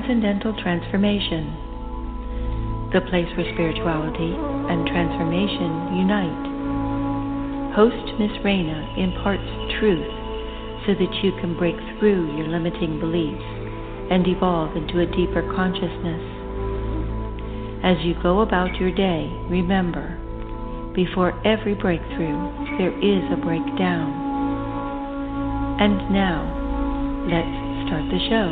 Transcendental Transformation, the place where spirituality and transformation unite. Host Miss Raina imparts truth so that you can break through your limiting beliefs and evolve into a deeper consciousness. As you go about your day, remember, before every breakthrough, there is a breakdown. And now, let's start the show.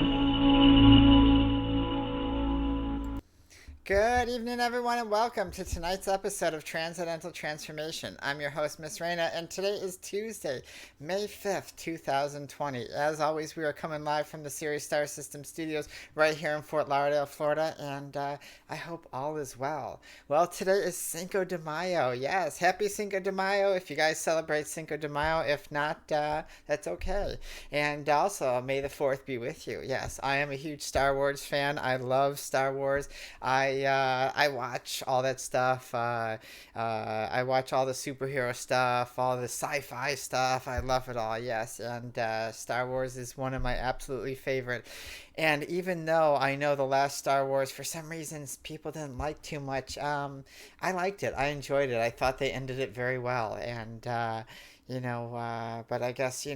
Good evening, everyone, and welcome to tonight's episode of Transcendental Transformation. I'm your host, Miss Raina, and today is Tuesday, May 5th, 2020. As always, we are coming live from the Sirius Star System studios right here in Fort Lauderdale, Florida, and I hope all is well. Well, today is Cinco de Mayo. Yes, happy Cinco de Mayo if you guys celebrate Cinco de Mayo. If not, that's okay. And also, may the 4th be with you. Yes, I am a huge Star Wars fan. I love Star Wars. I watch all that stuff. I watch all the superhero stuff, all the sci-fi stuff. I love it all, yes. And Star Wars is one of my absolutely favorite. And even though I know the last Star Wars, for some reasons, people didn't like too much, I liked it. I enjoyed it. I thought they ended it very well. And, but I guess,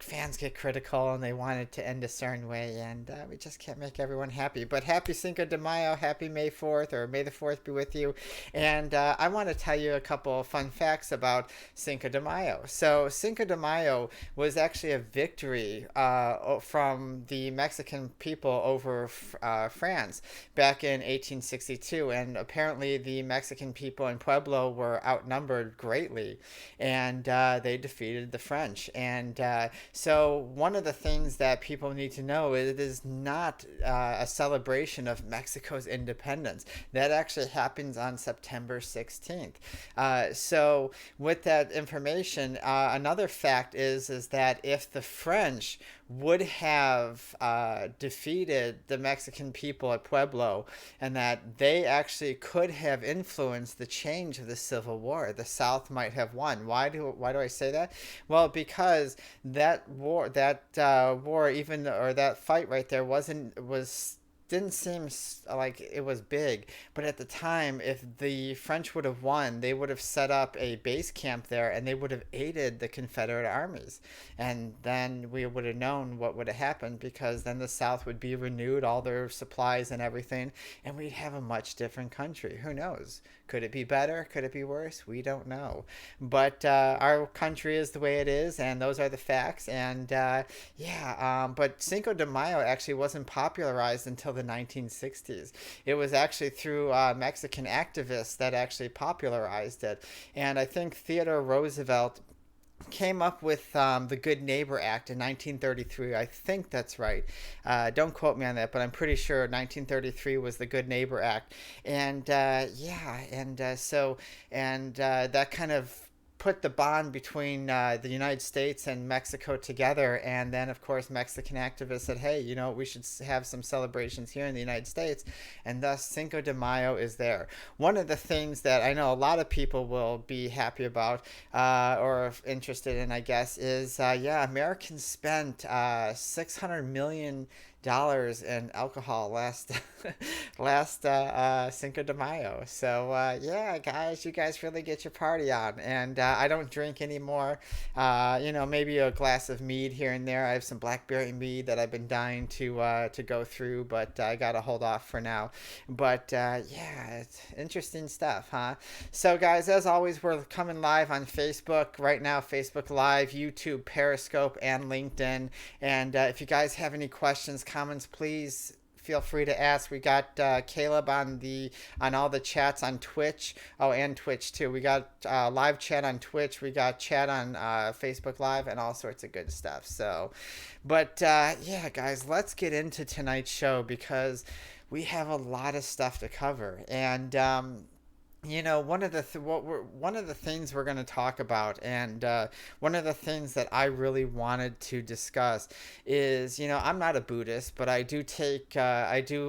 fans get critical and they want it to end a certain way, and we just can't make everyone happy. But happy Cinco de Mayo, happy May 4th, or May the 4th be with you. And I want to tell you a couple of fun facts about Cinco de Mayo. So Cinco de Mayo was actually a victory from the Mexican people over France back in 1862, and apparently the Mexican people in Pueblo were outnumbered greatly, and they defeated the French. And so one of the things that people need to know is it is not a celebration of Mexico's independence. That actually happens on September 16th. So with that information, another fact is that if the French would have defeated the Mexican people at Pueblo, and that they actually could have influenced the change of the Civil War, the South might have won. Why do I say that? Well, because that fight right there didn't seem like it was big, but at the time, if the French would have won, they would have set up a base camp there, and they would have aided the Confederate armies, and then we would have known what would have happened, because then the South would be renewed, all their supplies and everything, and we'd have a much different country. Who knows? Could it be better? Could it be worse? We don't know. But our country is the way it is, and those are the facts. And but Cinco de Mayo actually wasn't popularized until the 1960s. It was actually through Mexican activists that actually popularized it. And I think Theodore Roosevelt came up with the Good Neighbor Act in 1933. I think that's right. Don't quote me on that, but I'm pretty sure 1933 was the Good Neighbor Act. And that kind of put the bond between the United States and Mexico together. And then, of course, Mexican activists said, hey, we should have some celebrations here in the United States. And thus, Cinco de Mayo is there. One of the things that I know a lot of people will be happy about or interested in, I guess, is, Americans spent $600 million in alcohol last Cinco de Mayo. So guys, you guys really get your party on. And I don't drink anymore. Maybe a glass of mead here and there. I have some blackberry mead that I've been dying to go through, but I gotta hold off for now. But it's interesting stuff, huh? So guys, as always, we're coming live on Facebook right now. Facebook Live, YouTube, Periscope, and LinkedIn. And if you guys have any questions, comments, please feel free to ask. We got Caleb on all the chats on Twitch. Oh, and Twitch too. We got live chat on Twitch. We got chat on Facebook Live, and all sorts of good stuff. So, but guys, let's get into tonight's show, because we have a lot of stuff to cover. And one of the things we're going to talk about, and one of the things that I really wanted to discuss is, I'm not a Buddhist, but I do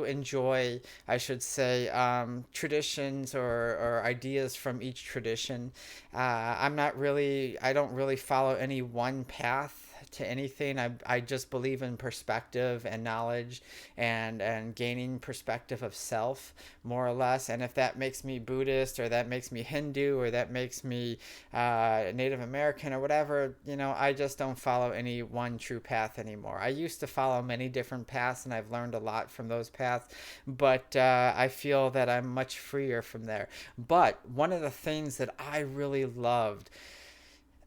enjoy, I should say, traditions or ideas from each tradition. I don't really follow any one path to anything. I just believe in perspective and knowledge and gaining perspective of self, more or less. And if that makes me Buddhist, or that makes me Hindu, or that makes me Native American, or whatever, I just don't follow any one true path anymore. I used to follow many different paths, and I've learned a lot from those paths, but I feel that I'm much freer from there. But one of the things that I really loved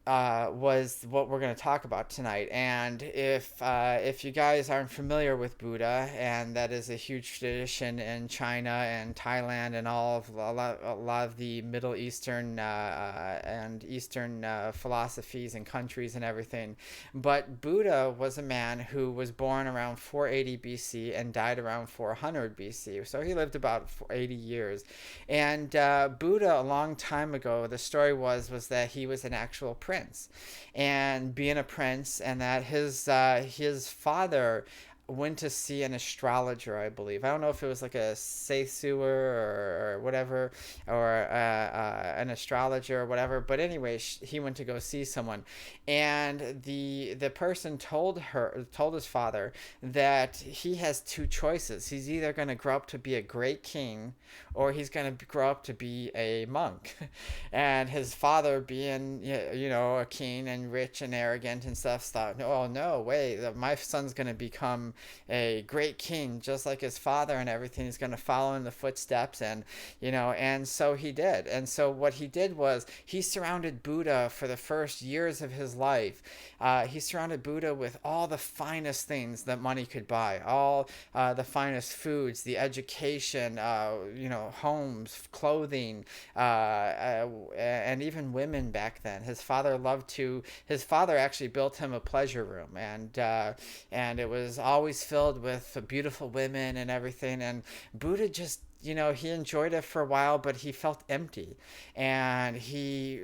was what we're going to talk about tonight. And if you guys aren't familiar with Buddha, and that is a huge tradition in China and Thailand and a lot of the Middle Eastern and Eastern philosophies and countries and everything. But Buddha was a man who was born around 480 BC and died around 400 BC. So he lived about 80 years. And Buddha, a long time ago, the story was that he was an actual prince. And being a prince, and that his father went to see an astrologer, I believe. I don't know if it was like a Seisuer or whatever, or an astrologer or whatever. But anyway, he went to go see someone, and the person told his father that he has two choices. He's either going to grow up to be a great king, or he's going to grow up to be a monk. And his father, being a king and rich and arrogant and stuff, thought, oh no way, my son's going to become a great king just like his father and everything. He's going to follow in the footsteps, and so he did. And so what he did was he surrounded Buddha for the first years of his life. He surrounded Buddha with all the finest things that money could buy, all the finest foods, the education, homes, clothing, and even women back then. His father actually built him a pleasure room, and it was always filled with beautiful women and everything. And Buddha just, he enjoyed it for a while, but he felt empty, and he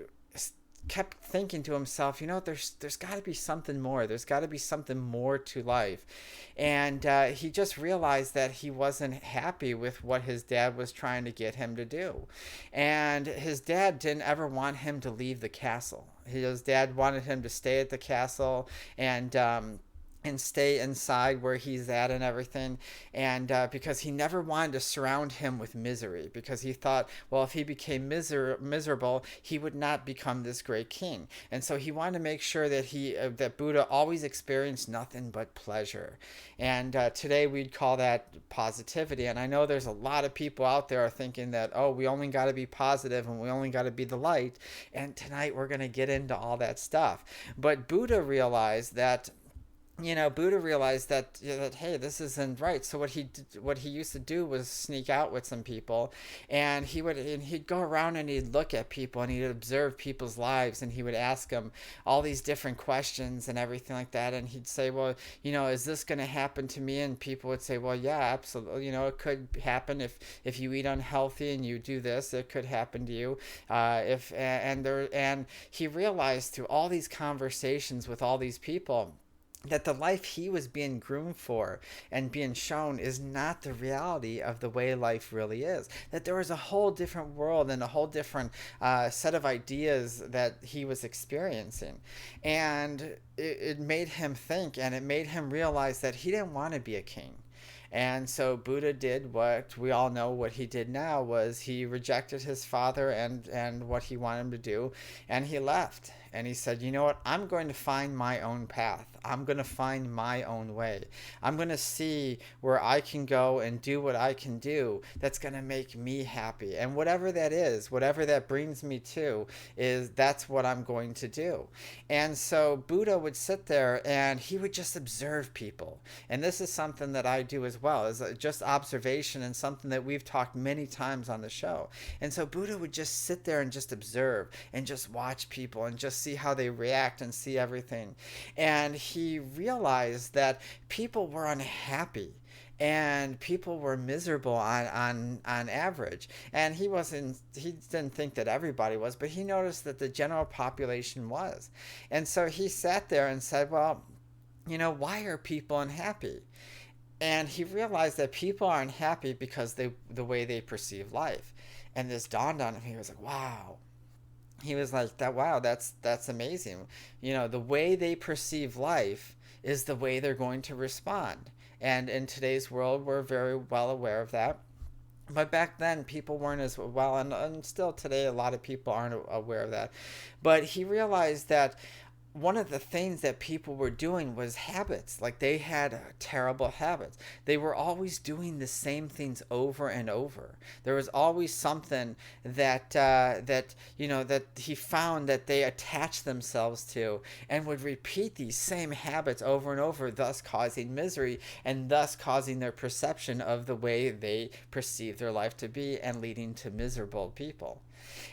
kept thinking to himself, there's got to be something more. There's got to be something more to life. And he just realized that he wasn't happy with what his dad was trying to get him to do. And his dad didn't ever want him to leave the castle. His dad wanted him to stay at the castle and stay inside where he's at and everything, and because he never wanted to surround him with misery, because he thought, well, if he became miserable, he would not become this great king. And so he wanted to make sure that that Buddha always experienced nothing but pleasure. And today we'd call that positivity. And I know there's a lot of people out there are thinking that, oh, we only got to be positive and we only got to be the light. And tonight we're going to get into all that stuff. But Buddha realized that hey, this isn't right. So what he used to do was sneak out with some people, and he'd go around and he'd look at people and he'd observe people's lives, and he would ask them all these different questions and everything like that. And he'd say, well, is this going to happen to me? And people would say, well, yeah, absolutely. It could happen if you eat unhealthy and you do this, it could happen to you. And he realized through all these conversations with all these people that the life he was being groomed for and being shown is not the reality of the way life really is. That there was a whole different world and a whole different set of ideas that he was experiencing. And it made him think, and it made him realize that he didn't want to be a king. And so Buddha did what we all know what he did now, was he rejected his father and what he wanted him to do, and he left. And he said, you know what, I'm going to find my own path. I'm going to find my own way. I'm going to see where I can go and do what I can do that's going to make me happy. And whatever that is, whatever that brings me to, that's what I'm going to do. And so Buddha would sit there and he would just observe people. And this is something that I do as well, is just observation, and something that we've talked many times on the show. And so Buddha would just sit there and just observe and just watch people and just see how they react and see everything. And he realized that people were unhappy and people were miserable on average. And he didn't think that everybody was, but he noticed that the general population was. And so he sat there and said, well, why are people unhappy? And he realized that people are unhappy because the way they perceive life. And this dawned on him. He was like, wow. he was like, that, wow, that's amazing. The way they perceive life is the way they're going to respond. And in today's world, we're very well aware of that. But back then, people weren't as well, and still today, a lot of people aren't aware of that. But he realized that one of the things that people were doing was habits. Like, they had terrible habits. They were always doing the same things over and over. There was always something that he found that they attached themselves to, and would repeat these same habits over and over, thus causing misery, and thus causing their perception of the way they perceive their life to be, and leading to miserable people.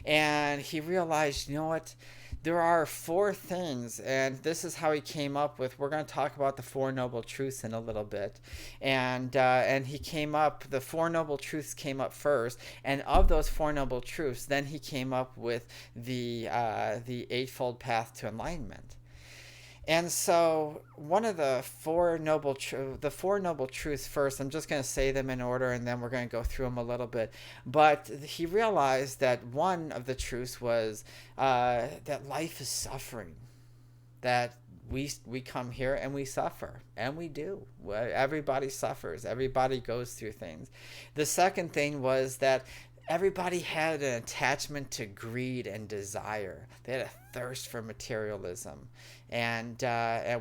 And he realized, what? There are four things, and this is how he came up with. We're going to talk about the Four Noble Truths in a little bit, and he came up. The Four Noble Truths came up first, and of those Four Noble Truths, then he came up with the Eightfold Path to Enlightenment. And so, one of the four noble truths first. I'm just going to say them in order, and then we're going to go through them a little bit. But he realized that one of the truths was that life is suffering. That we come here and we suffer, and we do. Everybody suffers. Everybody goes through things. The second thing was that everybody had an attachment to greed and desire. They had a thirst for materialism, and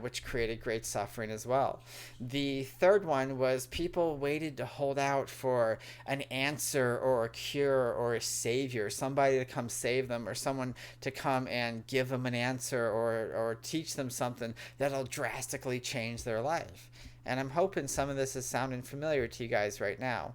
which created great suffering as well. The third one was people waited to hold out for an answer or a cure or a savior, somebody to come save them, or someone to come and give them an answer, or teach them something that'll drastically change their life. And I'm hoping some of this is sounding familiar to you guys right now.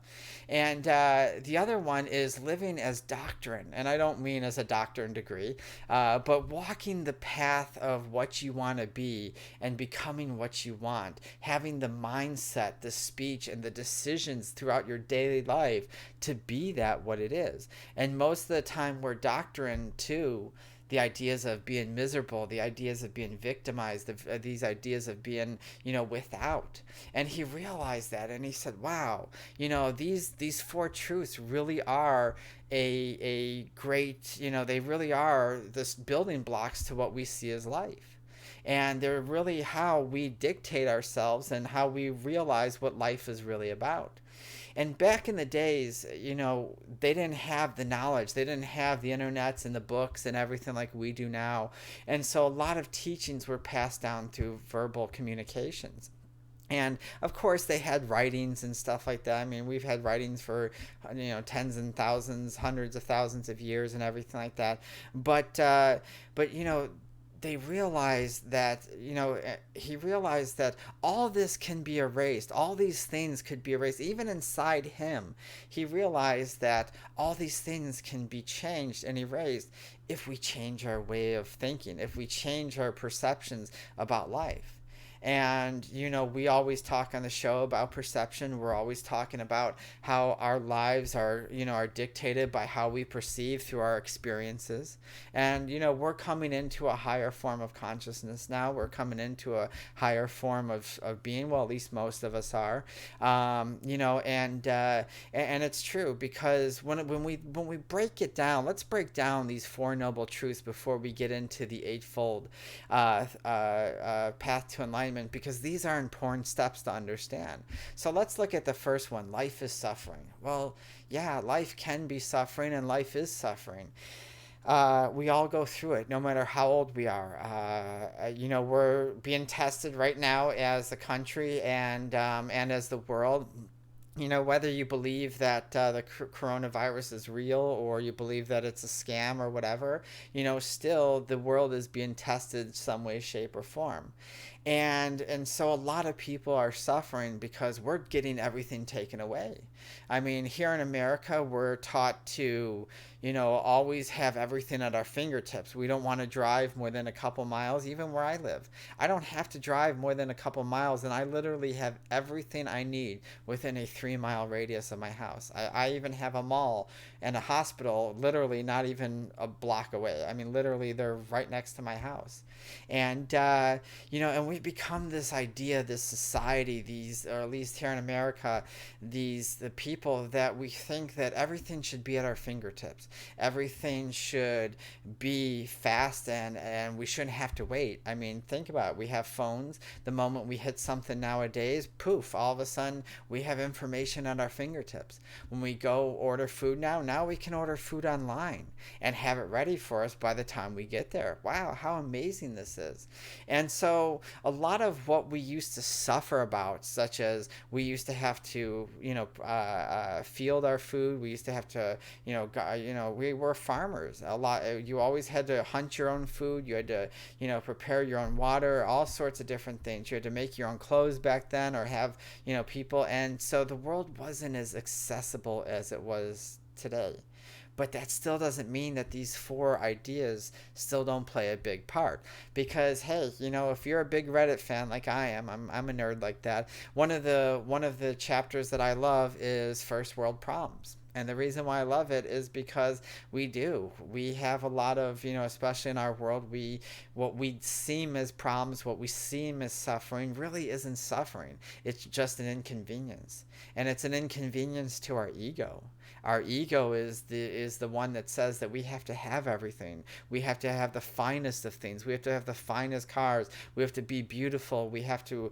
And the other one is living as doctrine. And I don't mean as a doctrine degree, but walking the path of what you want to be and becoming what you want. Having the mindset, the speech, and the decisions throughout your daily life to be that what it is. And most of the time, we're doctrine too. The ideas of being miserable, the ideas of being victimized, these ideas of being, without. And he realized that, and he said, wow, these four truths really are a great, they really are this building blocks to what we see as life. And they're really how we dictate ourselves and how we realize what life is really about. And back in the days, they didn't have the knowledge. They didn't have the internets and the books and everything like we do now. And so a lot of teachings were passed down through verbal communications. And of course, they had writings and stuff like that. I mean, we've had writings for, tens and thousands, hundreds of thousands of years and everything like that. But they realized that, he realized that all this can be erased. All these things could be erased. Even inside him, he realized that all these things can be changed and erased if we change our way of thinking, if we change our perceptions about life. And, we always talk on the show about perception. We're always talking about how our lives are, are dictated by how we perceive through our experiences. And, we're coming into a higher form of consciousness now. We're coming into a higher form of being. Well, at least most of us are. And it's true, because when we break it down, let's break down these Four Noble Truths before we get into the Eightfold Path to Enlightenment, because these are important steps to understand. So let's look at the first one. Life is suffering. Well, yeah, life can be suffering, and life is suffering. We all go through it, no matter how old we are. We're being tested right now as a country and as the world. Whether you believe that the coronavirus is real, or you believe that it's a scam or whatever, still the world is being tested some way, shape, or form. And so a lot of people are suffering because we're getting everything taken away. I mean, here in America, we're taught to, always have everything at our fingertips. We don't want to drive more than a couple miles, even where I live. I don't have to drive more than a couple miles, and I literally have everything I need within a 3-mile radius of my house. I even have a mall and a hospital literally not even a block away. I mean, literally, they're right next to my house. And, and we become this idea, this society, these, or at least here in America, the people that we think that everything should be at our fingertips. Everything should be fast, and we shouldn't have to wait. I mean, think about it. We have phones. The moment we hit something nowadays, poof, all of a sudden we have information at our fingertips. When we go order food now we can order food online and have it ready for us by the time we get there. Wow, how amazing this is. And so a lot of what we used to suffer about, such as we used to have to, field our food. We used to have to, we were farmers. You always had to hunt your own food. You had to, prepare your own water, all sorts of different things. You had to make your own clothes back then, or have, people. And so the world wasn't as accessible as it was today. But that still doesn't mean that these four ideas still don't play a big part. Because, hey, if you're a big Reddit fan like I am, I'm a nerd like that. One of the chapters that I love is First World Problems. And the reason why I love it is because we have a lot of, especially in our world, what we seem as problems, what we seem as suffering really isn't suffering. It's just an inconvenience. And it's an inconvenience to our ego. Our ego is the one that says that we have to have everything. We have to have the finest of things. We have to have the finest cars. We have to be beautiful. We have to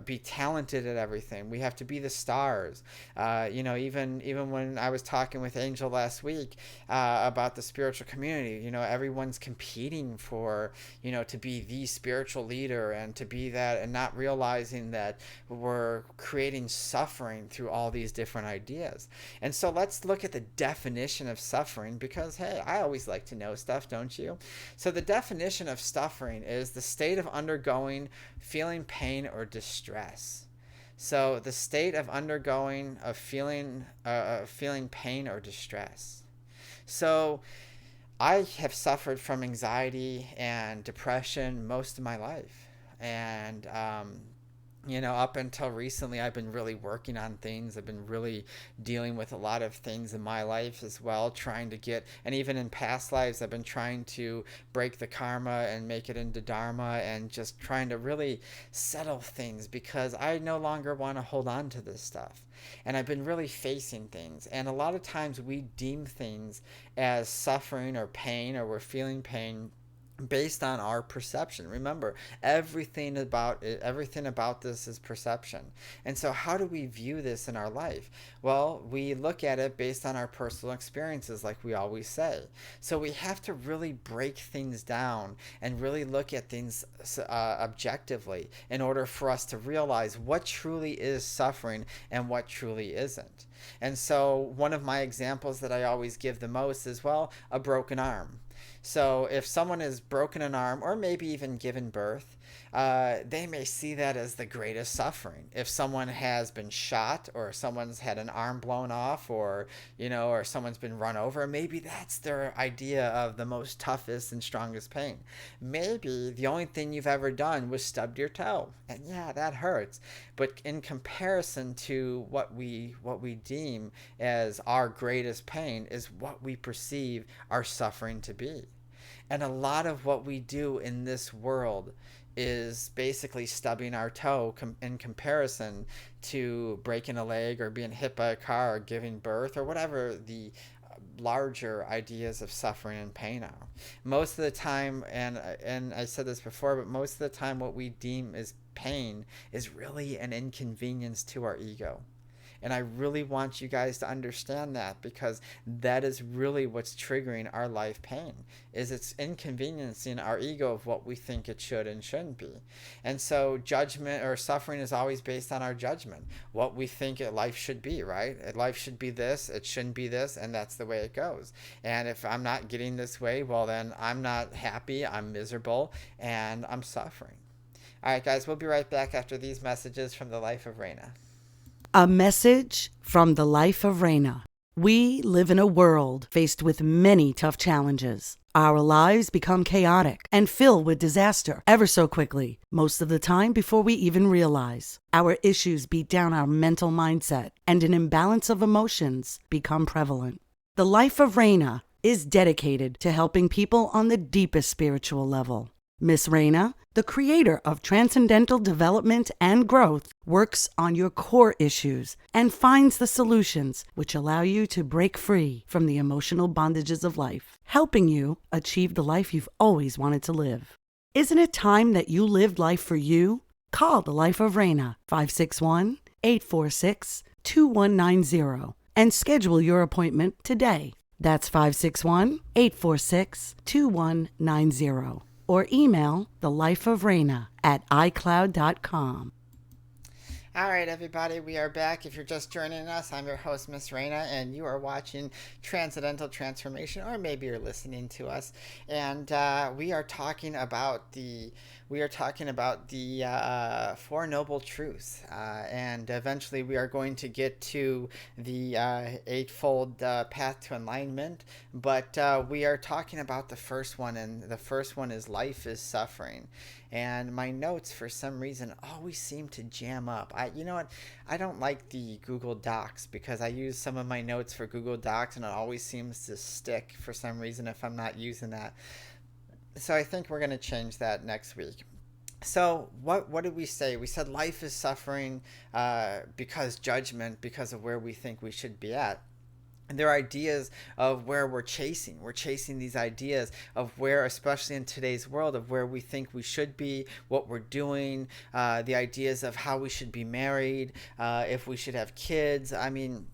be talented at everything. We have to be the stars. Even when I was talking with Angel last week about the spiritual community, everyone's competing for, to be the spiritual leader and to be that, and not realizing that we're creating suffering through all these different ideas. And so let's look at the definition of suffering, because, hey, I always like to know stuff, don't you? So the definition of suffering is the state of undergoing, feeling pain or distress. So the state of undergoing, of feeling pain or distress. So I have suffered from anxiety and depression most of my life. And, up until recently, I've been really working on things. I've been really dealing with a lot of things in my life as well, and even in past lives, I've been trying to break the karma and make it into dharma, and just trying to really settle things, because I no longer want to hold on to this stuff. And I've been really facing things. And a lot of times we deem things as suffering or pain, or we're feeling pain based on our perception. Remember, everything about this is perception. And so how do we view this in our life? Well, we look at it based on our personal experiences, like we always say. So we have to really break things down and really look at things objectively in order for us to realize what truly is suffering and what truly isn't. And so one of my examples that I always give the most is, well, a broken arm. So if someone has broken an arm, or maybe even given birth, they may see that as the greatest suffering. If someone has been shot, or someone's had an arm blown off, or someone's been run over, maybe that's their idea of the most toughest and strongest pain. Maybe the only thing you've ever done was stubbed your toe, and yeah, that hurts. But in comparison to what we deem as our greatest pain is what we perceive our suffering to be. And a lot of what we do in this world is basically stubbing our toe in comparison to breaking a leg, or being hit by a car, or giving birth, or whatever the larger ideas of suffering and pain are. Most of the time, and I said this before, but most of the time what we deem as pain is really an inconvenience to our ego. And I really want you guys to understand that, because that is really what's triggering our life pain, is it's inconveniencing our ego of what we think it should and shouldn't be. And so judgment or suffering is always based on our judgment, what we think life should be, right? Life should be this, it shouldn't be this, and that's the way it goes. And if I'm not getting this way, well, then I'm not happy, I'm miserable, and I'm suffering. All right, guys, we'll be right back after these messages from the Life of Reyna. A message from the Life of Reyna. We live in a world faced with many tough challenges. Our lives become chaotic and filled with disaster ever so quickly, most of the time before we even realize. Our issues beat down our mental mindset, and an imbalance of emotions become prevalent. The Life of Reyna is dedicated to helping people on the deepest spiritual level. Miss Raina, the creator of Transcendental Development and Growth, works on your core issues and finds the solutions which allow you to break free from the emotional bondages of life, helping you achieve the life you've always wanted to live. Isn't it time that you lived life for you? Call the Life of Reyna, 561-846-2190, and schedule your appointment today. That's 561-846-2190. Or email thelifeofreyna@icloud.com. All right, everybody, we are back. If you're just joining us, I'm your host, Miss Raina, and you are watching Transcendental Transformation, or maybe you're listening to us. And we are talking about the Four Noble Truths, and eventually we are going to get to the Eightfold Path to Enlightenment. But we are talking about the first one, and the first one is Life is Suffering. And my notes, for some reason, always seem to jam up. You know what? I don't like the Google Docs because I use some of my notes for Google Docs, and it always seems to stick for some reason if I'm not using that. So I think we're going to change that next week. So what did we say? We said life is suffering because judgment, because of where we think we should be at. And there are ideas of where we're chasing. We're chasing these ideas of where, especially in today's world, of where we think we should be, what we're doing, the ideas of how we should be married, if we should have kids. I mean,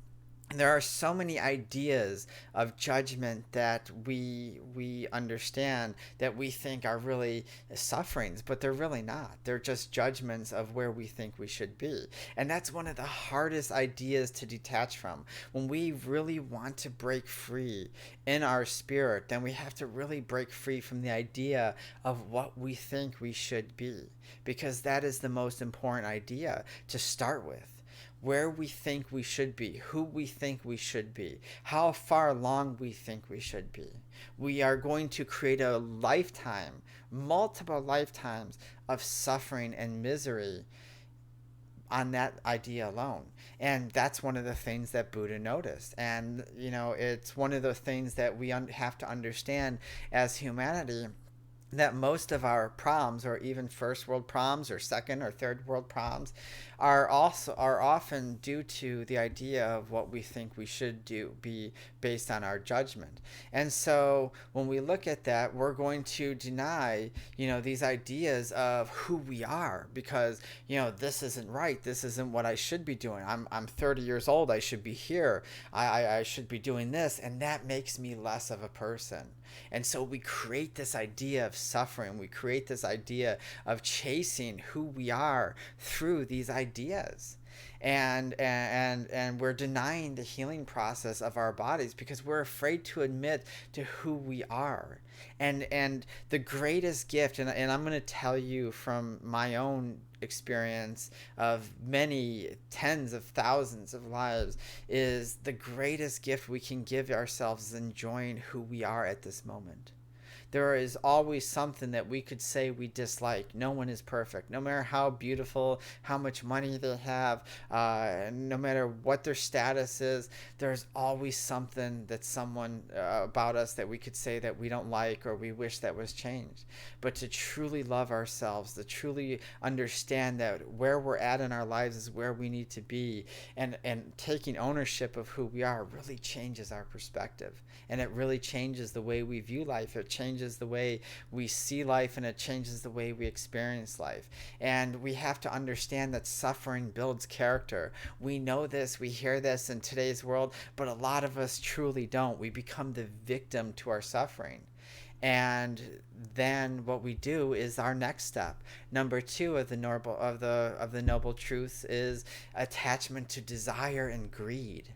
there are so many ideas of judgment that we understand that we think are really sufferings, but they're really not. They're just judgments of where we think we should be. And that's one of the hardest ideas to detach from. When we really want to break free in our spirit, then we have to really break free from the idea of what we think we should be, because that is the most important idea to start with. Where we think we should be, who we think we should be, how far along we think we should be. We are going to create a lifetime, multiple lifetimes of suffering and misery on that idea alone. And that's one of the things that Buddha noticed. And, you know, it's one of the things that we have to understand as humanity, that most of our problems, or even first world problems or second or third world problems, are often due to the idea of what we think we should be based on our judgment. And so when we look at that, we're going to deny, these ideas of who we are, because, this isn't right. This isn't what I should be doing. I'm 30 years old. I should be here. I should be doing this. And that makes me less of a person. And so we create this idea of suffering. We create this idea of chasing who we are through these ideas. And we're denying the healing process of our bodies because we're afraid to admit to who we are. And the greatest gift, and I'm going to tell you from my own experience of many tens of thousands of lives, is the greatest gift we can give ourselves is enjoying who we are at this moment. There is always something that we could say we dislike. No one is perfect. No matter how beautiful, how much money they have, no matter what their status is, there's always something that someone about us that we could say that we don't like or we wish that was changed. But to truly love ourselves, to truly understand that where we're at in our lives is where we need to be, and taking ownership of who we are really changes our perspective. And it really changes the way we view life. It changes the way we see life, and it changes the way we experience life. And we have to understand that suffering builds character. We know this, we hear this in today's world, but a lot of us truly don't. We become the victim to our suffering. And then what we do is our next step. Number 2 of the noble truths is attachment to desire and greed.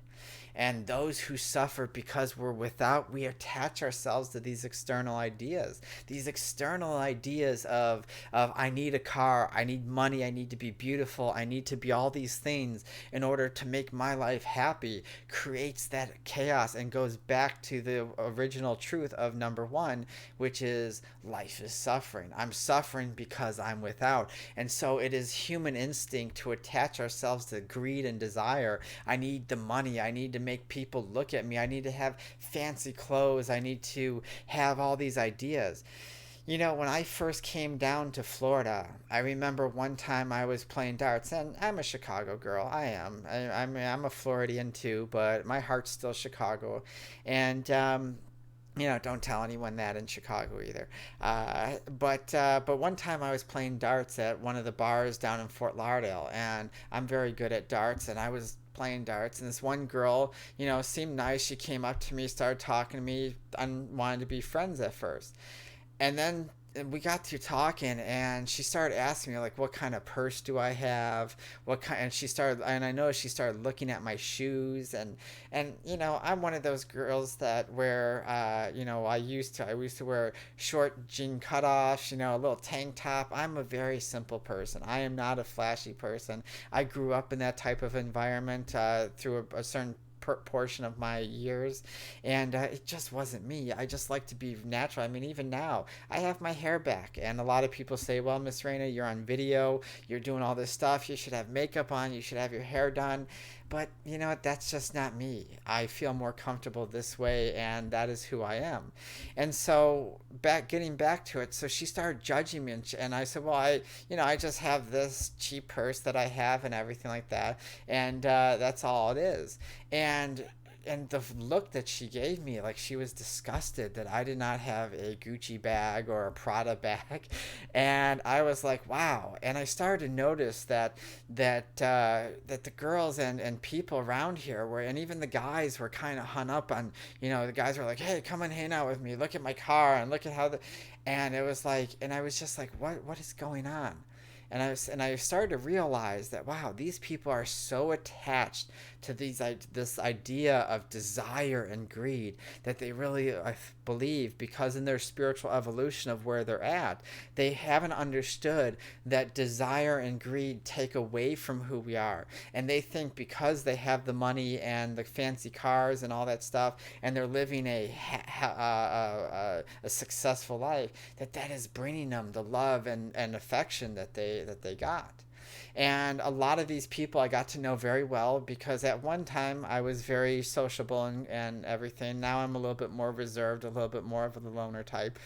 And those who suffer because we're without, we attach ourselves to these external ideas. These external ideas of I need a car, I need money, I need to be beautiful, I need to be all these things in order to make my life happy, creates that chaos and goes back to the original truth of number 1, which is life is suffering. I'm suffering because I'm without. And so it is human instinct to attach ourselves to greed and desire. I need the money, I need to make people look at me, I need to have fancy clothes, I need to have all these ideas. When I first came down to Florida, I remember one time I was playing darts, and I'm a Chicago girl. I am. I'm a Floridian too, but my heart's still Chicago. And don't tell anyone that in Chicago either. But one time I was playing darts at one of the bars down in Fort Lauderdale, and I'm very good at darts, and I was playing darts, and this one girl, seemed nice. She came up to me, started talking to me, and wanted to be friends at first. And then we got to talking, and she started asking me, like, what kind of purse do I have, and I know she started looking at my shoes. And I'm one of those girls that wear, I used to wear short jean cutoffs, a little tank top. I'm a very simple person. I am not a flashy person. I grew up in that type of environment through a certain portion of my years, and it just wasn't me. I just like to be natural. I mean, even now I have my hair back, and a lot of people say, well, Miss Raina, you're on video, you're doing all this stuff, you should have makeup on, you should have your hair done. But you know what, that's just not me. I feel more comfortable this way, and that is who I am. And so getting back to it, so she started judging me, and I said, well, I just have this cheap purse that I have and everything like that, and that's all it is. And the look that she gave me, like, she was disgusted that I did not have a Gucci bag or a Prada bag. And I was like, wow. And I started to notice that the girls and people around here were, and even the guys were kind of hung up on, the guys were like, hey, come and hang out with me, look at my car, and look at and it was like, and I was just like, what is going on? And I started to realize that, wow, these people are so attached to this idea of desire and greed that they really believe, because in their spiritual evolution of where they're at, they haven't understood that desire and greed take away from who we are. And they think because they have the money and the fancy cars and all that stuff, and they're living a successful life, that is bringing them the love and affection that they got. And a lot of these people I got to know very well, because at one time I was very sociable and everything. Now I'm a little bit more reserved, a little bit more of the loner type.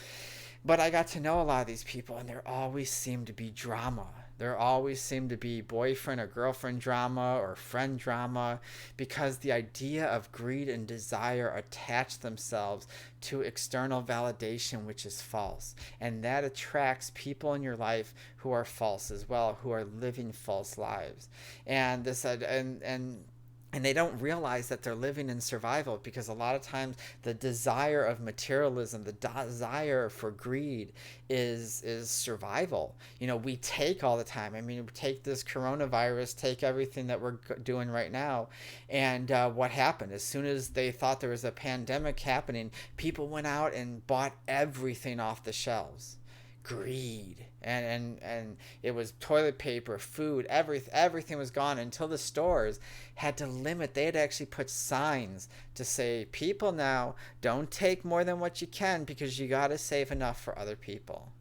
But I got to know a lot of these people, and there always seemed to be drama. There always seemed to be boyfriend or girlfriend drama or friend drama, because the idea of greed and desire attach themselves to external validation, which is false. And that attracts people in your life who are false as well, who are living false lives. And and they don't realize that they're living in survival, because a lot of times the desire of materialism, the desire for greed is survival. We take all the time. I mean, take this coronavirus, take everything that we're doing right now. And what happened? As soon as they thought there was a pandemic happening, people went out and bought everything off the shelves. Greed. And it was toilet paper, food, everything was gone, until the stores had to limit. They had actually put signs to say, people now, don't take more than what you can, because you got to save enough for other people.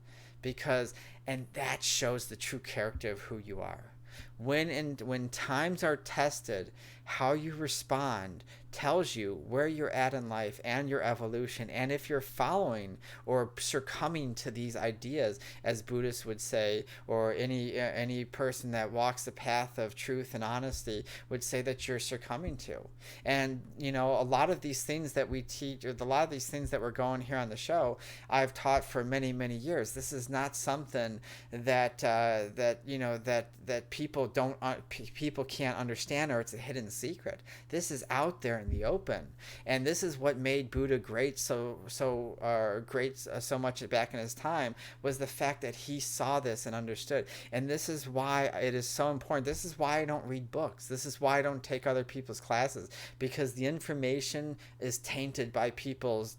And that shows the true character of who you are. When times are tested, how you respond tells you where you're at in life and your evolution, and if you're following or succumbing to these ideas, as Buddhists would say, or any person that walks the path of truth and honesty would say that you're succumbing to. And a lot of these things that we teach, or a lot of these things that we're going here on the show, I've taught for many, many years. This is not something that people can't understand, or it's a hidden secret. This is out there in the open, and this is what made Buddha great so much back in his time, was the fact that he saw this and understood. And this is why it is so important. This is why I don't read books. This is why I don't take other people's classes, because the information is tainted by people's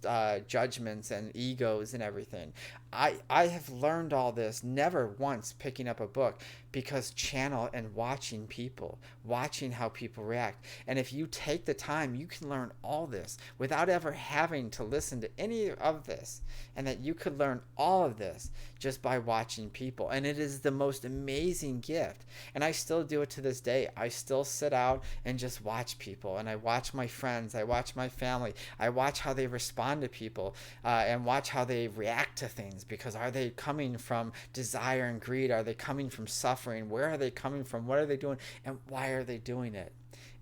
judgments and egos and everything. I have learned all this never once picking up a book, because channel and watching people, watching how people react. And if you take the time, you can learn all this without ever having to listen to any of this, and that you could learn all of this just by watching people. And it is the most amazing gift. And I still do it to this day. I still sit out and just watch people, and I watch my friends, I watch my family, I watch how they respond to people, and watch how they react to things. Because are they coming from desire and greed? Are they coming from suffering? Where are they coming from? What are they doing? And why are they doing it?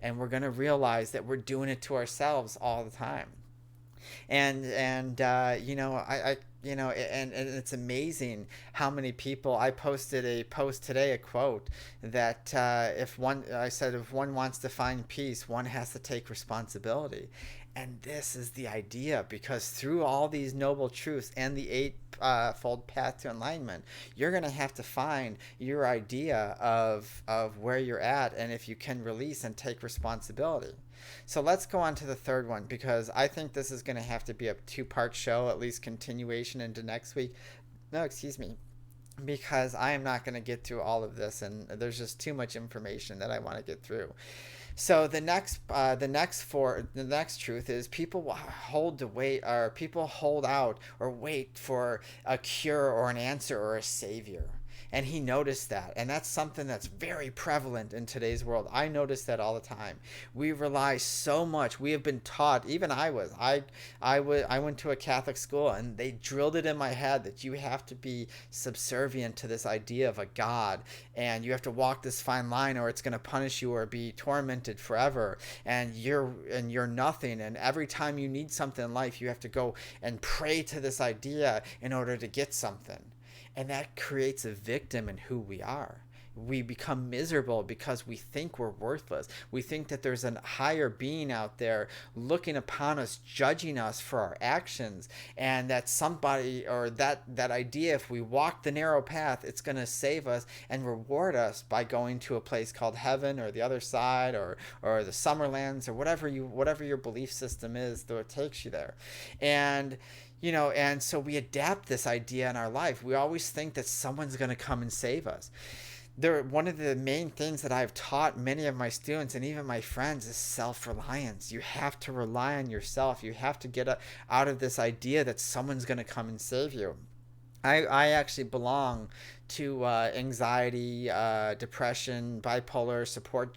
And we're going to realize that we're doing it to ourselves all the time. And it's amazing how many people. I posted a post today, a quote that if one wants to find peace, one has to take responsibility. And this is the idea, because through all these noble truths and the Eightfold Path to Enlightenment, you're going to have to find your idea of where you're at, and if you can release and take responsibility. So let's go on to the third one, because I think this is going to have to be a 2-part show, at least continuation into next week. No, excuse me. Because I am not going to get through all of this, and there's just too much information that I want to get through. So the next truth is people hold out or wait for a cure or an answer or a savior. And he noticed that. And that's something that's very prevalent in today's world. I notice that all the time. We rely so much. We have been taught, even I went to a Catholic school, and they drilled it in my head that you have to be subservient to this idea of a God, and you have to walk this fine line or it's going to punish you or be tormented forever, and you're nothing, and every time you need something in life you have to go and pray to this idea in order to get something. And that creates a victim in who we are. We become miserable because we think we're worthless. We think that there's a higher being out there looking upon us, judging us for our actions, and that somebody, or that idea, if we walk the narrow path, it's going to save us and reward us by going to a place called heaven or the other side or the Summerlands or whatever your belief system is, though it takes you there. And so we adapt this idea in our life. We always think that someone's going to come and save us. One of the main things that I've taught many of my students and even my friends is self-reliance. You have to rely on yourself. You have to get out of this idea that someone's going to come and save you. I actually belong to anxiety, depression, bipolar support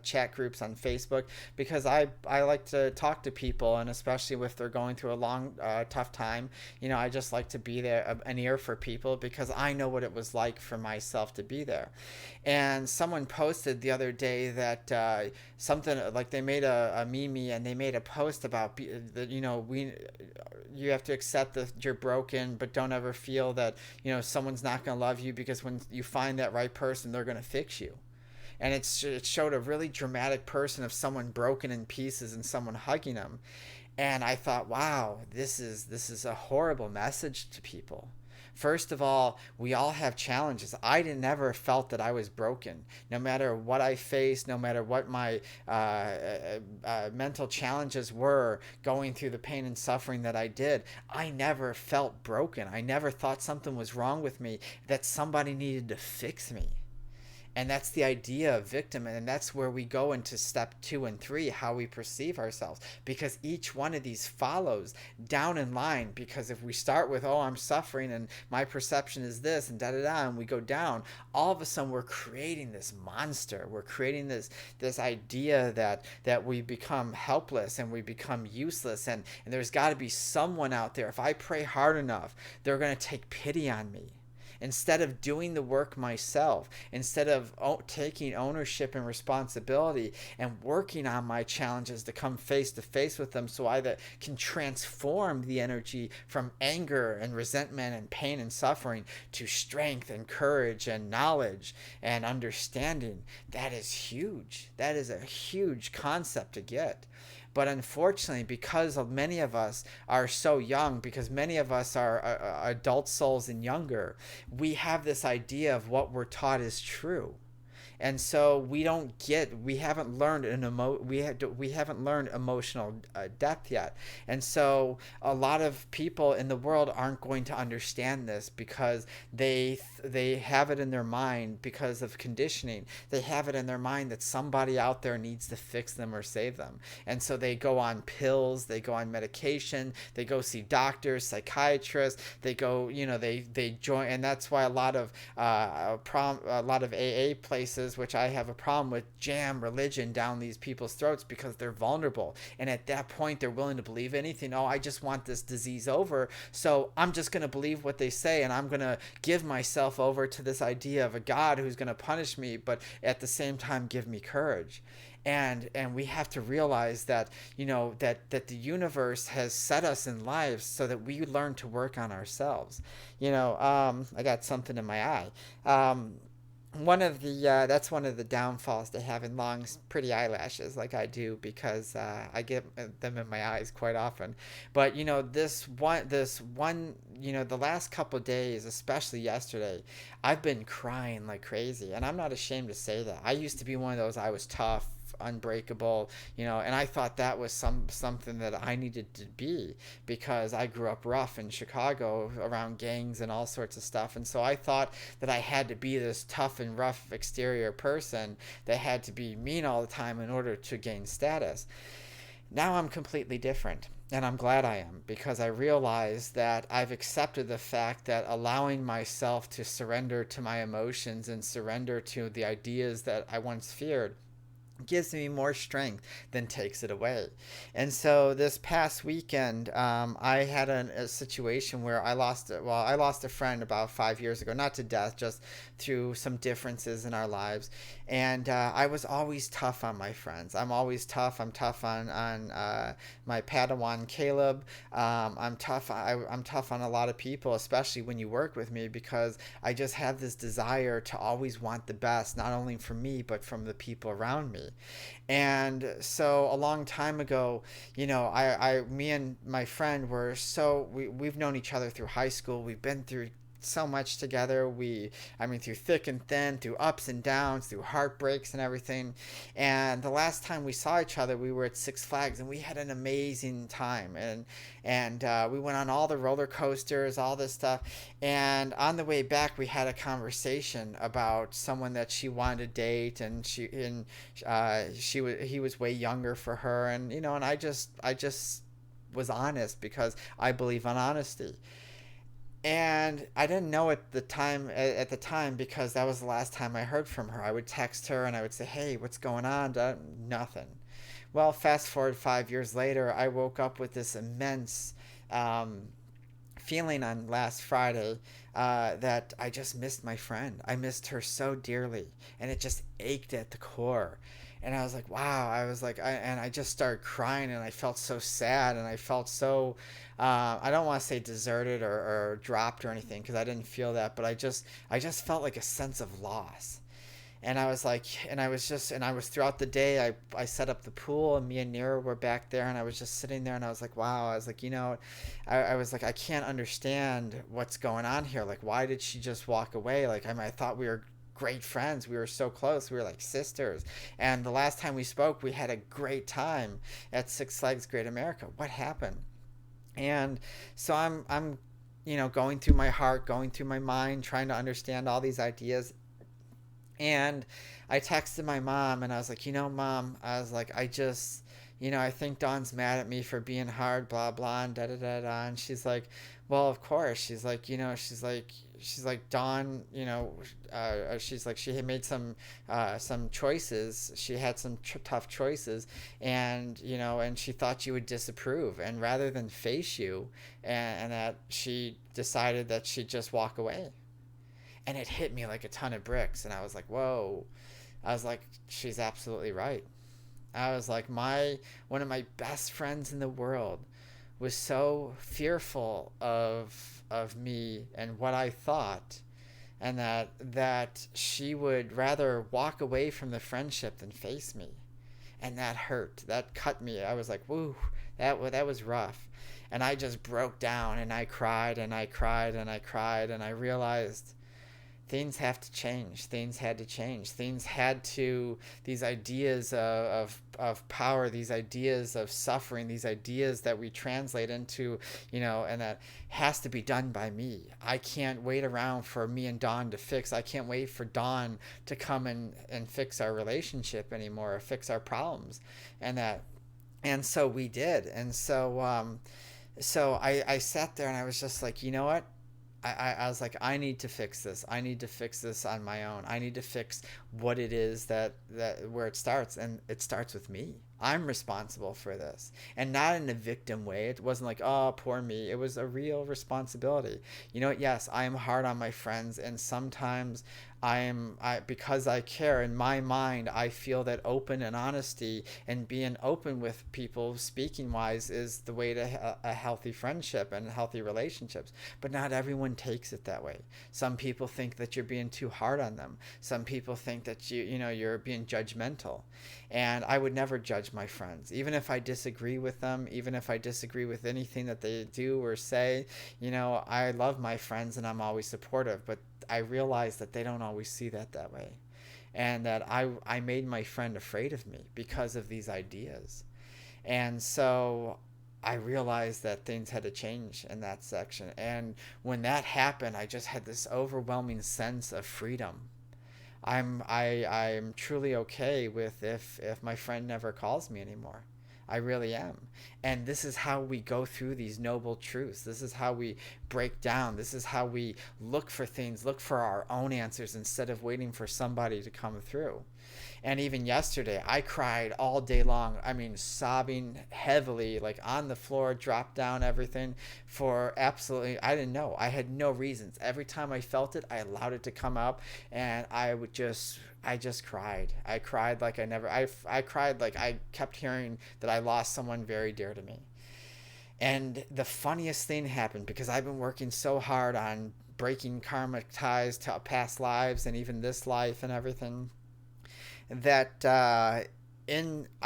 chat groups on Facebook, because I like to talk to people, and especially if they're going through a long tough time, I just like to be there, an ear for people, because I know what it was like for myself to be there. And someone posted the other day that something like they made a meme, and they made a post about you have to accept that you're broken, but don't ever feel that someone's not going to love you, because when you find that right person, they're going to fix you. And it showed a really dramatic person of someone broken in pieces and someone hugging them. And I thought, wow, this is a horrible message to people. First of all, we all have challenges. I never felt that I was broken. No matter what I faced, no matter what my mental challenges were, going through the pain and suffering that I did, I never felt broken. I never thought something was wrong with me, that somebody needed to fix me. And that's the idea of victim, and that's where we go into step 2 and 3, how we perceive ourselves, because each one of these follows down in line. Because if we start with, I'm suffering and my perception is this, and da-da-da, and we go down, all of a sudden we're creating this monster. We're creating this idea that we become helpless and we become useless, and there's got to be someone out there. If I pray hard enough, they're going to take pity on me. Instead of doing the work myself, instead of taking ownership and responsibility and working on my challenges to come face to face with them, so I can transform the energy from anger and resentment and pain and suffering to strength and courage and knowledge and understanding. That is huge. That is a huge concept to get. But unfortunately, because many of us are so young, because many of us are adult souls and younger, we have this idea of what we're taught is true. And so we haven't learned we haven't learned emotional depth yet. And so a lot of people in the world aren't going to understand this because they have it in their mind because of conditioning. They have it in their mind that somebody out there needs to fix them or save them. And so they go on pills, they go on medication, they go see doctors, psychiatrists, they go, they join. And that's why a lot of AA places, which I have a problem with, jam religion down these people's throats because they're vulnerable. And at that point, they're willing to believe anything. Oh, I just want this disease over, so I'm just going to believe what they say, and I'm going to give myself over to this idea of a God who's going to punish me, but at the same time give me courage. And we have to realize that that the universe has set us in lives so that we learn to work on ourselves. I got something in my eye. That's one of the downfalls to having long, pretty eyelashes like I do, because I get them in my eyes quite often. But this one, the last couple of days, especially yesterday, I've been crying like crazy, and I'm not ashamed to say that. I used to be one of those. I was tough, unbreakable, and I thought that was something that I needed to be, because I grew up rough in Chicago around gangs and all sorts of stuff. And so I thought that I had to be this tough and rough exterior person that had to be mean all the time in order to gain status. Now I'm completely different. And I'm glad I am, because I realize that I've accepted the fact that allowing myself to surrender to my emotions and surrender to the ideas that I once feared gives me more strength than takes it away. And so this past weekend, I had a situation where I lost a friend about 5 years ago, not to death, just through some differences in our lives. And I was always tough on my friends. I'm always tough. I'm tough on my Padawan Caleb. I'm tough on a lot of people, especially when you work with me, because I just have this desire to always want the best, not only for me, but from the people around me. And so a long time ago, me and my friend we've known each other through high school. We've been through so much together. Through thick and thin, through ups and downs, through heartbreaks and everything. And the last time we saw each other, we were at Six Flags, and we had an amazing time. And we went on all the roller coasters, all this stuff. And on the way back, we had a conversation about someone that she wanted to date, and he was way younger for her, and and I just was honest, because I believe in honesty. And I didn't know at the time, because that was the last time I heard from her. I would text her and I would say, "Hey, what's going on?" Nothing. Well, fast forward 5 years later, I woke up with this immense feeling on last Friday that I just missed my friend. I missed her so dearly, and it just ached at the core. And I was like, wow. I just started crying, and I felt so sad, and I felt so, I don't want to say deserted or dropped or anything, because I didn't feel that, but I just felt like a sense of loss. And I was throughout the day, I set up the pool, and me and Nira were back there, and I was just sitting there, and I was like, wow. I was like, I was like, I can't understand what's going on here. Like, why did she just walk away? Like, I thought we were great friends. We were so close. We were like sisters. And the last time we spoke, we had a great time at Six Flags Great America. What happened? And so I'm going through my heart, going through my mind, trying to understand all these ideas. And I texted my mom, and I was like, Mom, I was like, I think Dawn's mad at me for being hard, blah, blah, and da-da-da-da. And she's like, well, of course. She's like, Dawn, she's like, she had made some choices. She had some tough choices, and, and she thought you would disapprove. And rather than face you, and that, she decided that she'd just walk away. And it hit me like a ton of bricks. And I was like, whoa. I was like, she's absolutely right. I was like, one of my best friends in the world was so fearful of me and what I thought, and that she would rather walk away from the friendship than face me. And that hurt. That cut me. I was like, woo, that was rough. And I just broke down, and I cried, and I cried, and I cried, and I realized things have to change. Things had to change. Things had to, these ideas of power, these ideas of suffering, these ideas that we translate into, and that has to be done by me. I can't wait around for me and Dawn to fix. I can't wait for Dawn to come and fix our relationship anymore, or fix our problems. And so we did. And so I sat there and I was just like, you know what? I was like, I need to fix this. I need to fix this on my own. I need to fix what it is that where it starts. And it starts with me. I'm responsible for this. And not in a victim way. It wasn't like, oh, poor me. It was a real responsibility. Yes, I am hard on my friends. And sometimes because I care, in my mind, I feel that open and honesty and being open with people, speaking wise, is the way to a healthy friendship and healthy relationships. But not everyone takes it that way. Some people think that you're being too hard on them. Some people think that you're being judgmental. And I would never judge my friends, even if I disagree with them, even if I disagree with anything that they do or say. I love my friends and I'm always supportive, but I realize that they don't always see that way, and that I made my friend afraid of me because of these ideas. And so I realized that things had to change in that section. And when that happened, I just had this overwhelming sense of freedom. I'm truly okay with if my friend never calls me anymore. I really am. And this is how we go through these noble truths. This is how we break down. This is how we look for things, look for our own answers instead of waiting for somebody to come through. And even yesterday, I cried all day long. I mean, sobbing heavily, like on the floor, dropped down, everything, for absolutely, I didn't know. I had no reasons. Every time I felt it, I allowed it to come up, and I just cried. I cried like I cried like I kept hearing that I lost someone very dear to me. And the funniest thing happened, because I've been working so hard on breaking karmic ties to past lives and even this life and everything, that I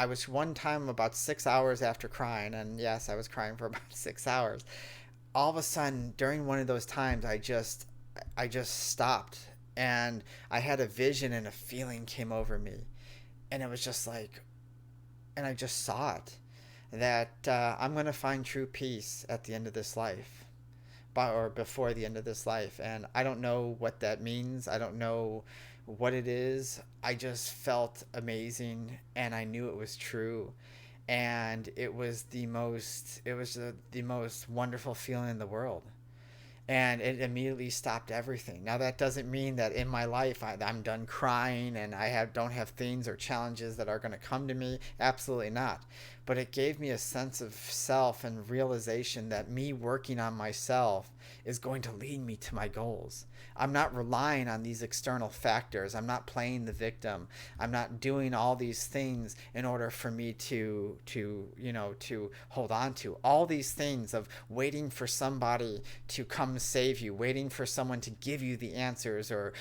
was one time about 6 hours after crying, and yes, I was crying for about 6 hours. All of a sudden, during one of those times, I just stopped, and I had a vision and a feeling came over me, and it was just like, and I just saw it, that I'm going to find true peace at the end of this life, or before the end of this life. And I don't know what that means. I don't know what it is. I just felt amazing, and I knew it was true, and it was the most wonderful feeling in the world. And it immediately stopped everything. Now, that doesn't mean that in my life I'm done crying and don't have things or challenges that are going to come to me. Absolutely not. But it gave me a sense of self and realization that me working on myself is going to lead me to my goals. I'm not relying on these external factors. I'm not playing the victim. I'm not doing all these things in order for me to hold on to. All these things of waiting for somebody to come save you, waiting for someone to give you the answers or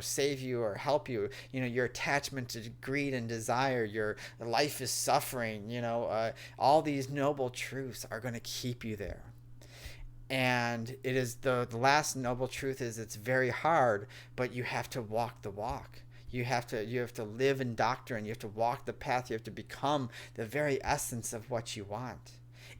save you or help you. Your attachment to greed and desire, your life is suffering, all these noble truths are going to keep you there. And it is the last noble truth is it's very hard, but you have to walk the walk. You have to live in doctrine. You have to walk the path. You have to become the very essence of what you want.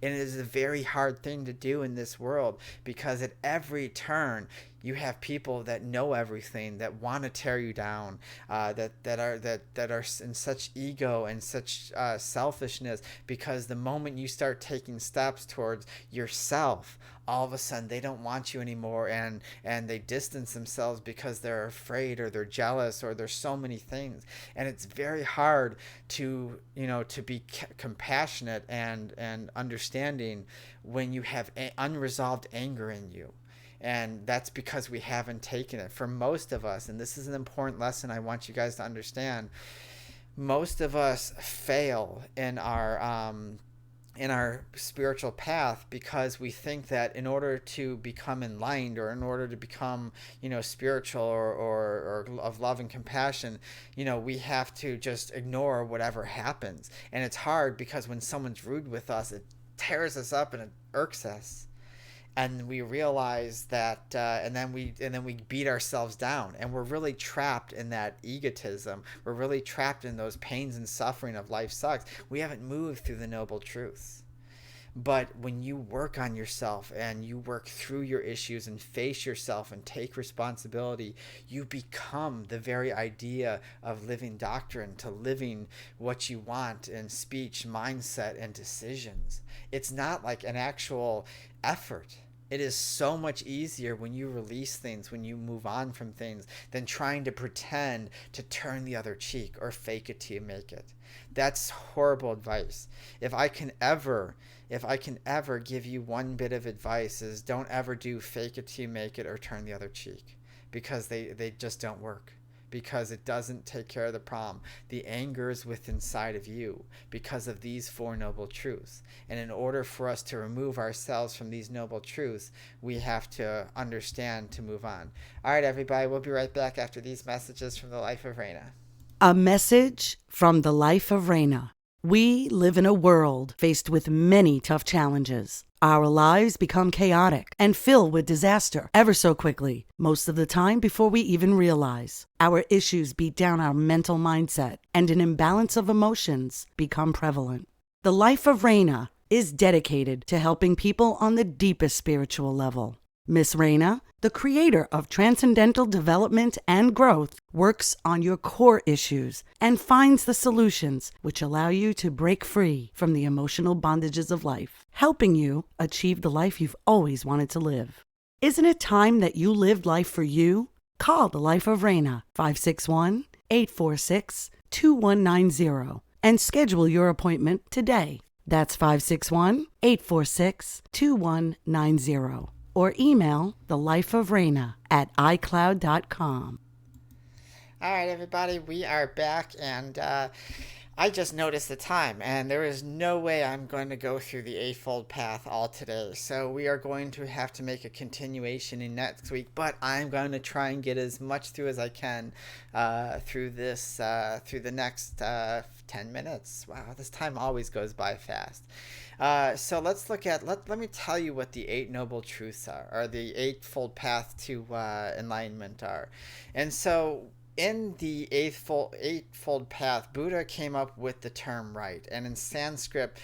And it is a very hard thing to do in this world, because at every turn you have people that know everything, that want to tear you down, that are in such ego and such selfishness, because the moment you start taking steps towards yourself, all of a sudden they don't want you anymore, and they distance themselves because they're afraid or they're jealous or there's so many things. And it's very hard to be compassionate and understanding when you have unresolved anger in you. And that's because we haven't taken it. For most of us, and this is an important lesson I want you guys to understand, most of us fail in our spiritual path because we think that in order to become enlightened, or in order to become spiritual or of love and compassion, we have to just ignore whatever happens. And it's hard, because when someone's rude with us, it tears us up and it irks us. and we realize that and then we beat ourselves down, and we're really trapped in that egotism. We're really trapped in those pains and suffering of life sucks. We haven't moved through the noble truths. But when you work on yourself and you work through your issues and face yourself and take responsibility, you become the very idea of living doctrine, to living what you want in speech, mindset, and decisions. It's not like an actual effort. It is so much easier when you release things, when you move on from things, than trying to pretend to turn the other cheek or fake it till you make it. That's horrible advice. If I can ever give you one bit of advice, is don't ever do fake it till you make it or turn the other cheek, because they just don't work, because it doesn't take care of the problem. The anger is within inside of you because of these four noble truths. And in order for us to remove ourselves from these noble truths, we have to understand to move on. All right, everybody, we'll be right back after these messages from the Life of Reyna. A message from the Life of Reyna. We live in a world faced with many tough challenges. Our lives become chaotic and filled with disaster ever so quickly, most of the time before we even realize. Our issues beat down our mental mindset, and an imbalance of emotions become prevalent. The Life of Reyna is dedicated to helping people on the deepest spiritual level. Miss Raina, the creator of Transcendental Development and Growth, works on your core issues and finds the solutions which allow you to break free from the emotional bondages of life, helping you achieve the life you've always wanted to live. Isn't it time that you lived life for you? Call the Life of Reyna, 561-846-2190, and schedule your appointment today. That's 561-846-2190. Or email thelifeofreyna@icloud.com. All right, everybody, we are back, and I just noticed the time, and there is no way I'm going to go through the Eightfold Path all today. So we are going to have to make a continuation in next week, but I'm going to try and get as much through as I can through the next 10 minutes. Wow, this time always goes by fast. So let's look at, let me tell you what the Eight Noble Truths are, or the Eightfold Path to Enlightenment are. And so in the Eightfold Path, Buddha came up with the term right. And in Sanskrit,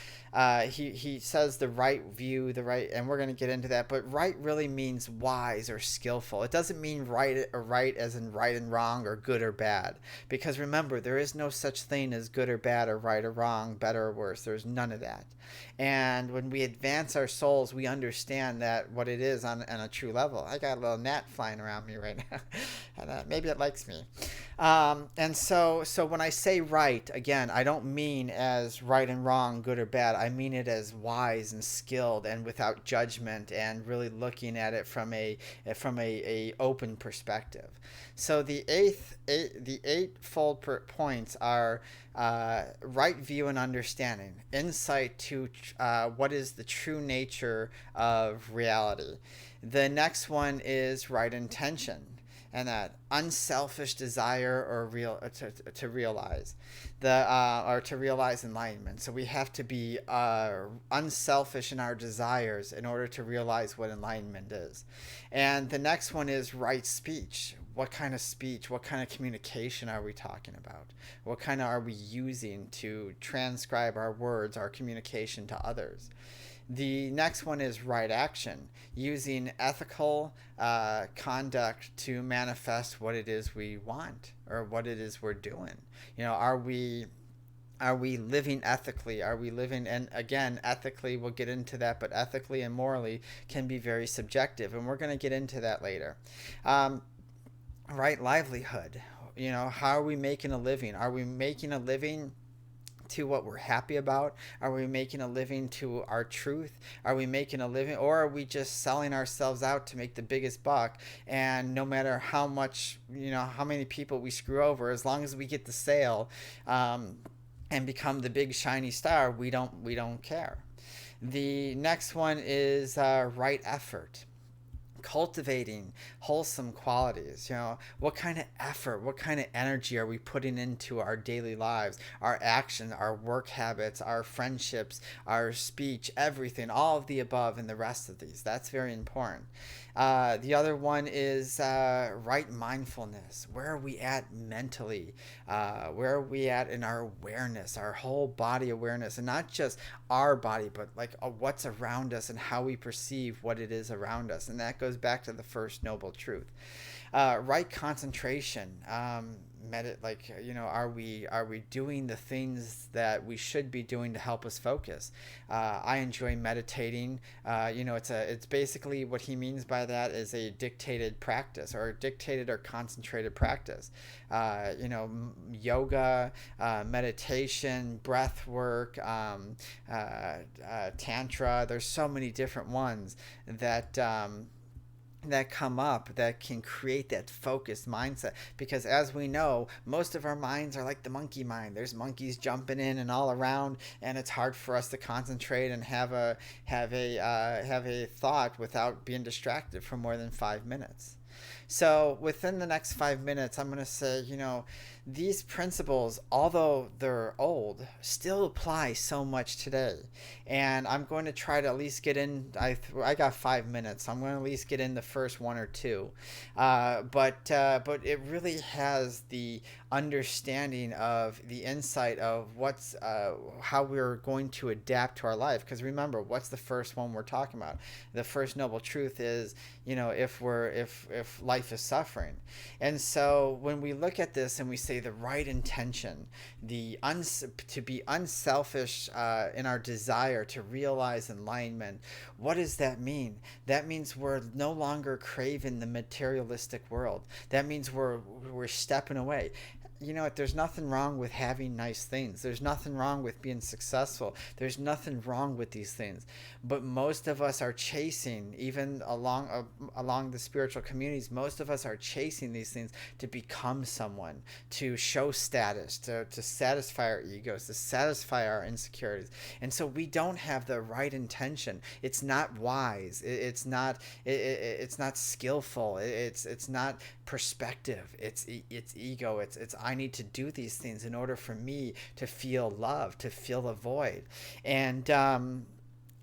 he says the right view, the right, and we're going to get into that, but right really means wise or skillful. It doesn't mean right as in right and wrong or good or bad. Because remember, there is no such thing as good or bad or right or wrong, better or worse. There's none of that. And when we advance our souls, we understand that what it is on a true level. I got a little gnat flying around me right now, and maybe it likes me. And so when I say right, again, I don't mean as right and wrong, good or bad. I mean it as wise and skilled and without judgment, and really looking at it from a open perspective. So the eightfold points are right view and understanding, insight to what is the true nature of reality. The next one is right intention, and that unselfish desire or to realize or to realize enlightenment. So we have to be unselfish in our desires in order to realize what enlightenment is. And the next one is right speech. What kind of speech, what kind of communication are we talking about? What kind of are we using to transcribe our words, our communication to others? The next one is right action, using ethical conduct to manifest what it is we want or what it is we're doing. Are we living ethically? Are we living, and again, ethically, we'll get into that, but ethically and morally can be very subjective, and we're going to get into that later. Right livelihood. How are we making a living? Are we making a living to what we're happy about? Are we making a living to our truth? Are we making a living, or are we just selling ourselves out to make the biggest buck? And no matter how much, how many people we screw over, as long as we get the sale and become the big shiny star, we don't care. The next one is right effort. cultivating wholesome qualities. What kind of effort, what kind of energy are we putting into our daily lives, our actions, our work habits, our friendships, our speech, everything, all of the above and the rest of these. That's very important. The other one is right mindfulness. Where are we at mentally? Where are we at in our awareness, our whole body awareness, and not just our body, but like what's around us and how we perceive what it is around us. And that goes back to the first noble truth. Right concentration. Are we doing the things that we should be doing to help us focus? I enjoy meditating. It's basically, what he means by that is a dictated practice, or a dictated or concentrated practice. Yoga, meditation, breath work, tantra. There's so many different ones that come up that can create that focused mindset, because as we know, most of our minds are like the monkey mind. There's monkeys jumping in and all around, and it's hard for us to concentrate and have a thought without being distracted for more than 5 minutes. So within the next 5 minutes, I'm going to say, these principles, although they're old, still apply so much today. And I'm going to try to at least get in, I got 5 minutes. I'm going to at least get in the first one or two. But it really has the understanding of the insight of how we're going to adapt to our life. Because remember, what's the first one we're talking about? The first noble truth is, if life is suffering. And so when we look at this and we say the right intention, to be unselfish in our desire to realize enlightenment, what does that mean? That means we're no longer craving the materialistic world. That means we're stepping away. There's nothing wrong with having nice things. There's nothing wrong with being successful. There's nothing wrong with these things. But most of us are chasing, even along the spiritual communities, most of us are chasing these things to become someone, to show status, to satisfy our egos, to satisfy our insecurities. And so we don't have the right intention. It's not wise. It's not skillful. It's not perspective. It's ego. It's I need to do these things in order for me to feel love, to fill the void.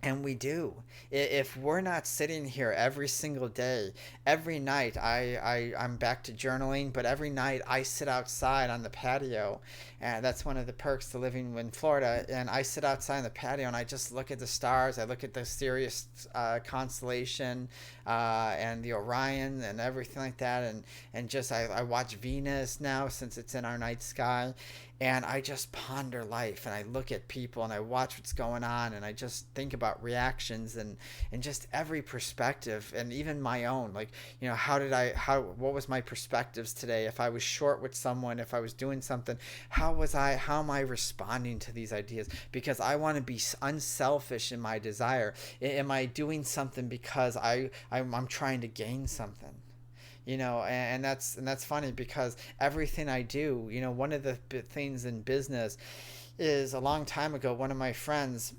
And we do. If we're not sitting here every single day, every night, I'm back to journaling, but every night I sit outside on the patio, and that's one of the perks to living in Florida. And I sit outside on the patio and I just look at the stars. I look at the Sirius constellation and the Orion and everything like that. And just I watch Venus now, since it's in our night sky. And I just ponder life, and I look at people, and I watch what's going on, and I just think about reactions and just every perspective, and even my own. Like, what was my perspectives today? If I was short with someone, if I was doing something, how am I responding to these ideas? Because I want to be unselfish in my desire. Am I doing something because I'm trying to gain something? And that's funny, because everything I do, one of the things in business is, a long time ago, one of my friends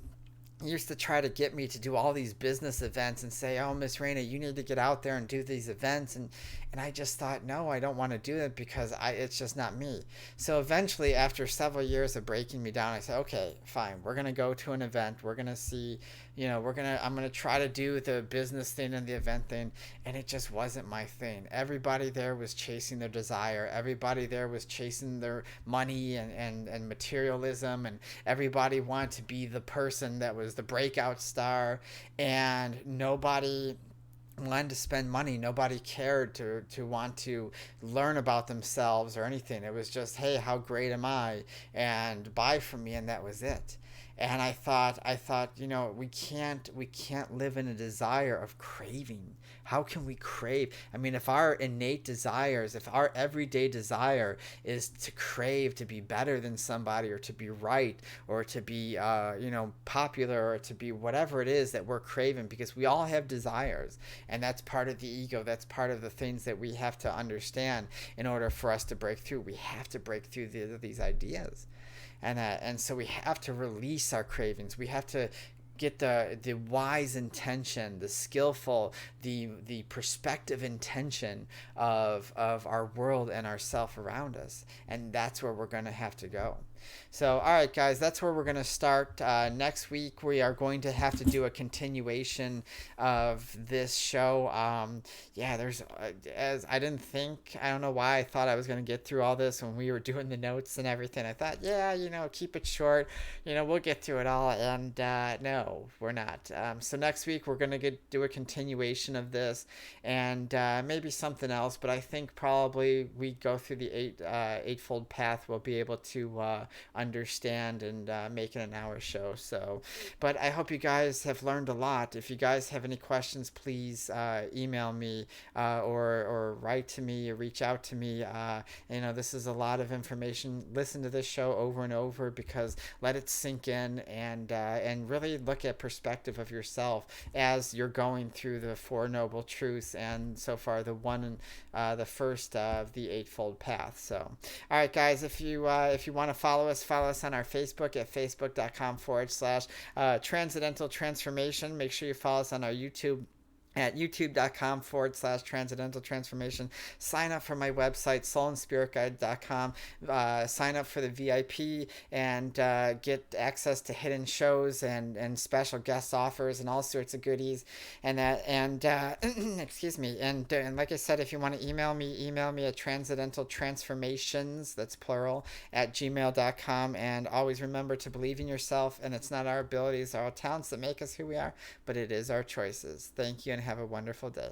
used to try to get me to do all these business events and say, oh, Miss Raina, you need to get out there and do these events. And I just thought, no, I don't want to do it, because it's just not me. So eventually, after several years of breaking me down, I said, okay, fine. We're going to go to an event. We're going to see, I'm going to try to do the business thing and the event thing. And it just wasn't my thing. Everybody there was chasing their desire. Everybody there was chasing their money and materialism. And everybody wanted to be the person that was the breakout star. And nobody wanted to spend money. Nobody cared to want to learn about themselves or anything. It was just, hey, how great am I? And buy from me, and that was it. And I thought, we can't live in a desire of craving. How can we crave? I mean, if our innate desires, if our everyday desire is to crave to be better than somebody, or to be right, or to be, popular, or to be whatever it is that we're craving, because we all have desires, and that's part of the ego. That's part of the things that we have to understand in order for us to break through. We have to break through these ideas. And so we have to release our cravings. We have to get the wise intention, the skillful, the perspective intention of our world and ourself around us. And that's where we're going to have to go. So, all right, guys, that's where we're going to start. Next week, we are going to have to do a continuation of this show. There's, I don't know why I thought I was going to get through all this when we were doing the notes and everything. I thought, keep it short. We'll get through it all. And no, we're not. So next week, we're going to do a continuation of this and maybe something else. But I think probably we go through the Eightfold Path. We'll be able to understand and make it an hour show. So, but I hope you guys have learned a lot. If you guys have any questions, please email me or write to me or reach out to me. This is a lot of information. Listen to this show over and over, because let it sink in and really look at perspective of yourself as you're going through the Four Noble Truths and so far the first of the Eightfold Path. So, all right, guys, if you want to follow us on our Facebook at facebook.com/transcendental transformation. Make sure you follow us on our YouTube at youtube.com/transcendental transformation. Sign up for my website, soulandspiritguide.com. Sign up for the VIP and get access to hidden shows and special guest offers and all sorts of goodies excuse me. And like I said, if you want to email me at transcendentaltransformations, that's plural, at gmail.com. And always remember to believe in yourself, and it's not our abilities or our talents that make us who we are, but it is our choices. Thank you, and have a wonderful day.